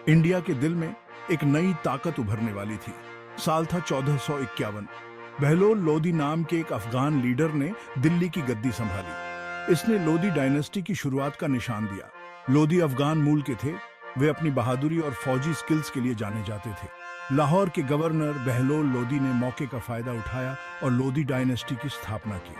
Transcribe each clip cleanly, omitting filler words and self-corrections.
India के दिल में एक नई ताकत उभरने वाली थी। साल था 1451। बहलोल लोदी नाम के एक अफगान लीडर ने दिल्ली की गद्दी संभाली। इसने लोदी डायनेस्टी की शुरुआत का निशान दिया। लोदी अफगान मूल के थे। वे अपनी बहादुरी और फौजी स्किल्स के लिए जाने जाते थे। लाहौर के गवर्नर बहलोल लोदी ने मौके का फायदा उठाया और लोदी डायनेस्टी की स्थापना की।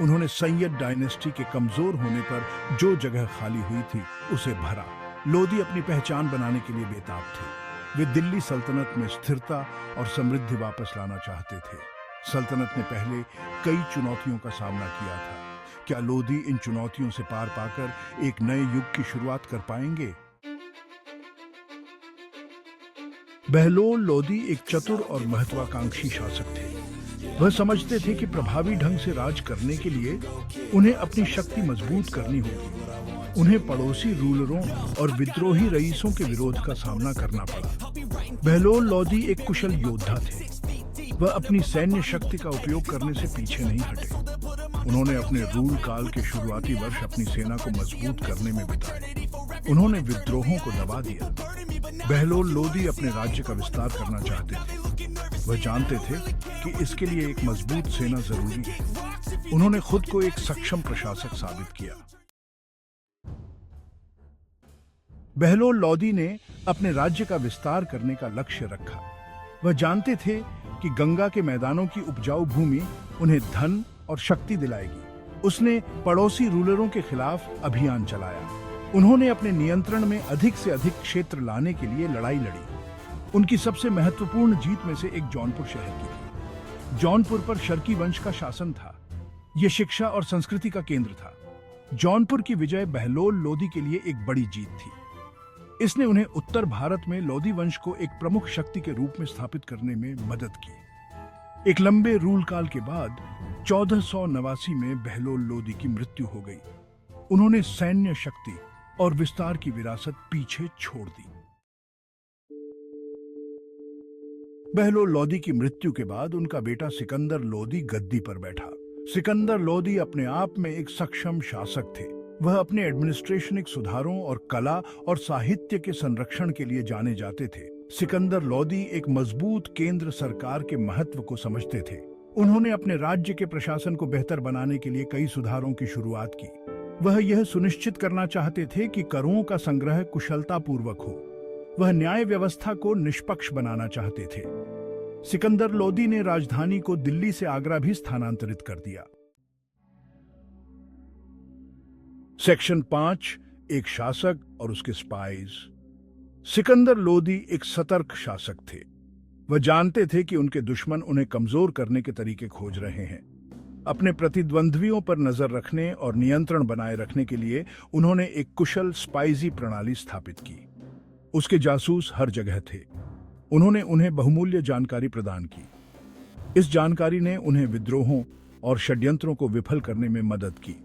उन्होंने सैयद डायनेस्टी के कमजोर होने पर जो जगह खाली हुई थी उसे भरा। लोदी अपनी पहचान बनाने के लिए बेताब थे। वे दिल्ली सल्तनत में स्थिरता और समृद्धि वापस लाना चाहते थे। सल्तनत ने पहले कई चुनौतियों का सामना किया था। क्या लोदी इन चुनौतियों से पार पाकर एक नए युग की शुरुआत कर पाएंगे? बहलोल लोदी एक चतुर और महत्वाकांक्षी शासक थे। वह समझते थे कि प्रभावी ढंग से राज करने के लिए उन्हें अपनी शक्ति मजबूत करनी होगी। उन्हें पड़ोसी रूलरों और विद्रोही रईसों के विरोध का सामना करना पड़ा। बहलोल लोदी एक कुशल योद्धा थे। वह अपनी सैन्य शक्ति का उपयोग करने से पीछे नहीं हटे। उन्होंने अपने रूल काल के शुरुआती वर्ष अपनी सेना को मजबूत करने में बिताए। उन्होंने विद्रोहों को दबा दिया। बहलोल लोदी अपने राज्य का विस्तार करना चाहते थे। वह जानते थे कि इसके लिए एक मजबूत सेना जरूरी है। उन्होंने खुद को एक सक्षम प्रशासक साबित किया। बहलोल लोदी ने अपने राज्य का विस्तार करने का लक्ष्य रखा। वह जानते थे कि गंगा के मैदानों की उपजाऊ भूमि उन्हें धन और शक्ति दिलाएगी। उसने पड़ोसी रूलरों के खिलाफ अभियान चलाया। उन्होंने अपने नियंत्रण में अधिक से अधिक क्षेत्र लाने के लिए लड़ाई लड़ी। उनकी सबसे महत्वपूर्ण जीत में से एक जौनपुर शहर की थी। जौनपुर पर शर्की वंश का शासन था। यह शिक्षा और संस्कृति का केंद्र था। जौनपुर की विजय बहलोल लोदी के लिए एक बड़ी जीत थी। इसने उन्हें उत्तर भारत में लोदी वंश को एक प्रमुख शक्ति के रूप में स्थापित करने में मदद की। एक लंबे रूल काल के बाद 1489 में बहलोल लोदी की मृत्यु हो गई। उन्होंने सैन्य शक्ति और विस्तार की विरासत पीछे छोड़ दी। बहलोल लोदी की मृत्यु के बाद उनका बेटा सिकंदर लोदी गद्दी पर बैठा। सिकंदर लोदी अपने आप में एक सक्षम शासक थे। वह अपने एडमिनिस्ट्रेशनिक सुधारों और कला और साहित्य के संरक्षण के लिए जाने जाते थे। सिकंदर लोदी एक मजबूत केंद्र सरकार के महत्व को समझते थे। उन्होंने अपने राज्य के प्रशासन को बेहतर बनाने के लिए कई सुधारों की शुरुआत की। वह यह सुनिश्चित करना चाहते थे कि करों का संग्रह कुशलतापूर्वक हो। वह न्याय व्यवस्था को निष्पक्ष बनाना चाहते थे। सिकंदर लोदी ने राजधानी को दिल्ली से आगरा भी स्थानांतरित कर दिया। सेक्शन 5, एक शासक और उसके स्पाइज। सिकंदर लोदी एक सतर्क शासक थे। वह जानते थे कि उनके दुश्मन उन्हें कमजोर करने के तरीके खोज रहे हैं। अपने प्रतिद्वंद्वियों पर नजर रखने और नियंत्रण बनाए रखने के लिए उन्होंने एक कुशल स्पाइजी प्रणाली स्थापित की। उसके जासूस हर जगह थे। उन्होंने उन्हें बहुमूल्य जानकारी प्रदान की। इस जानकारी ने उन्हें विद्रोहों और षड्यंत्रों को विफल करने में मदद की।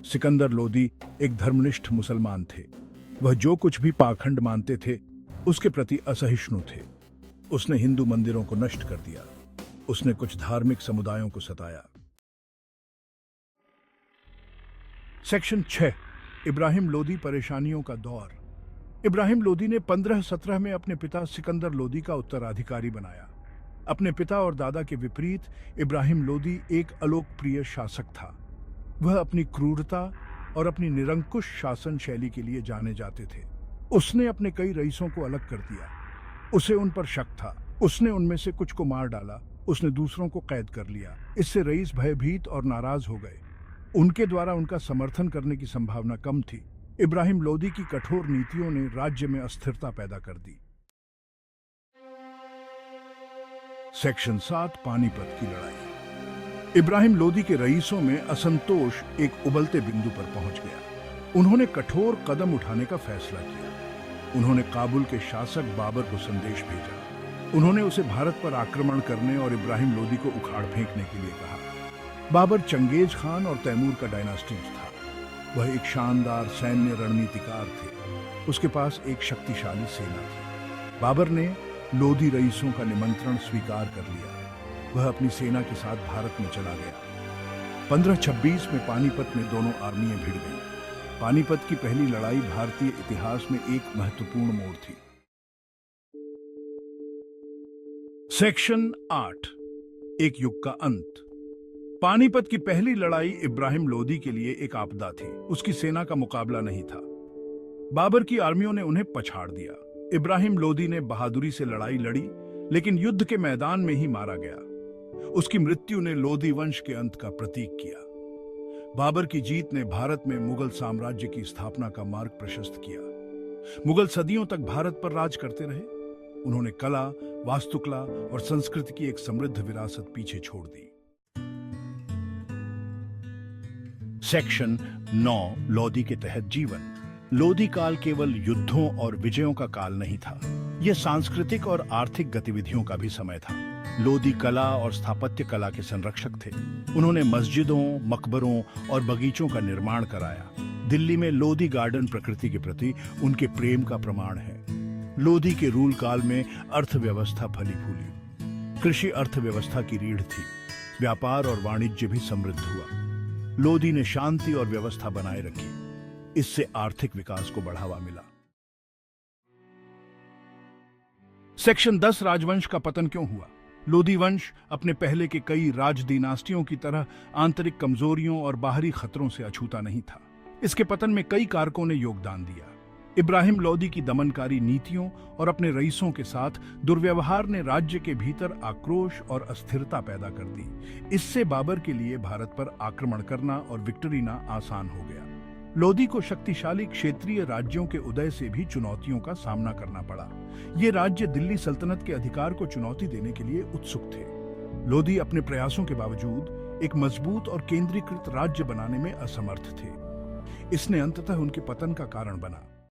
सिकंदर लोदी एक धर्मनिष्ठ मुसलमान थे। वह जो कुछ भी पाखंड मानते थे उसके प्रति असहिष्णु थे। उसने हिंदू मंदिरों को नष्ट कर दिया। उसने कुछ धार्मिक समुदायों को सताया। सेक्शन 6, इब्राहिम लोदी परेशानियों का दौर। इब्राहिम लोदी ने 1517 में अपने पिता सिकंदर लोदी का उत्तराधिकारी बनाया। अपने पिता और दादा के विपरीत इब्राहिम लोदी एक अलोकप्रिय शासक था। वह अपनी क्रूरता और अपनी निरंकुश शासन शैली के लिए जाने जाते थे। उसने अपने कई रईसों को अलग कर दिया। उसे उन पर शक था। उसने उनमें से कुछ को मार डाला। उसने दूसरों को कैद कर लिया। इससे रईस भयभीत और नाराज हो गए। उनके द्वारा उनका समर्थन करने की संभावना कम थी। इब्राहिम लोदी की कठोर नीतियों ने राज्य में अस्थिरता पैदा कर दी। सेक्शन 7, पानीपत की लड़ाई। इब्राहिम लोदी के रईसों में असंतोष एक उबलते बिंदु पर पहुंच गया। उन्होंने कठोर कदम उठाने का फैसला किया। उन्होंने काबुल के शासक बाबर को संदेश भेजा। उन्होंने उसे भारत पर आक्रमण करने और इब्राहिम लोदी को उखाड़ फेंकने के लिए कहा। बाबर चंगेज खान और तैमूर का डायनास्टी था। वह एक शानदार सैन्य रणनीतिकार थे। उसके पास एक शक्तिशाली सेना थी। बाबर ने लोदी रईसों का निमंत्रण स्वीकार कर लिया। वह अपनी सेना के साथ भारत में चला गया। 1526 में पानीपत में दोनों आर्मियां भिड़ गईं। पानीपत की पहली लड़ाई भारतीय इतिहास में एक महत्वपूर्ण मोड़ थी। सेक्शन 8, एक युग का अंत। पानीपत की पहली लड़ाई इब्राहिम लोदी के लिए एक आपदा थी। उसकी सेना का मुकाबला नहीं था। बाबर की आर्मियों ने उन्हें पछाड़ दिया। इब्राहिम लोदी ने बहादुरी से लड़ाई लड़ी, लेकिन युद्ध के मैदान में ही मारा गया। उसकी मृत्यु ने लोदी वंश के अंत का प्रतीक किया। बाबर की जीत ने भारत में मुगल साम्राज्य की स्थापना का मार्ग प्रशस्त किया। मुगल सदियों तक भारत पर राज करते रहे। उन्होंने कला, वास्तुकला और संस्कृति की एक समृद्ध विरासत पीछे छोड़ दी। सेक्शन 9, लोदी के तहत जीवन। लोदी काल केवल युद्धों और विजयों का काल नहीं था, यह सांस्कृतिक और आर्थिक गतिविधियों का भी समय था। लोदी कला और स्थापत्य कला के संरक्षक थे। उन्होंने मस्जिदों, मकबरों और बगीचों का निर्माण कराया। दिल्ली में लोदी गार्डन प्रकृति के प्रति उनके प्रेम का प्रमाण है। लोदी के रूल काल में अर्थव्यवस्था फली फूली। कृषि अर्थव्यवस्था की रीढ़ थी। व्यापार और वाणिज्य भी समृद्ध हुआ। लोदी ने शांति और व्यवस्था बनाए रखी। इससे आर्थिक विकास को बढ़ावा मिला। सेक्शन 10, राजवंश का पतन क्यों हुआ। लोदी वंश अपने पहले के कई राज दिनास्टियों की तरह आंतरिक कमजोरियों और बाहरी खतरों से अछूता नहीं था। इसके पतन में कई कारकों ने योगदान दिया। इब्राहिम लोदी की दमनकारी नीतियों और अपने रईसों के साथ दुर्व्यवहार ने राज्य के भीतर आक्रोश और अस्थिरता पैदा कर दी। इससे बाबर के लिए भारत पर आक्रमण करना और विक्ट्री ना आसान हो गया। लोदी को शक्तिशाली क्षेत्रीय राज्यों के उदय से भी चुनौतियों का सामना करना पड़ा। ये राज्य दिल्ली सल्तनत के अधिकार को चुनौती देने के लिए उत्सुक थे। लोदी अपने प्रयासों के बावजूद एक मजबूत और केंद्रीकृत राज्य बनाने में असमर्थ थे। इसने अंततः उनके पतन का कारण बना।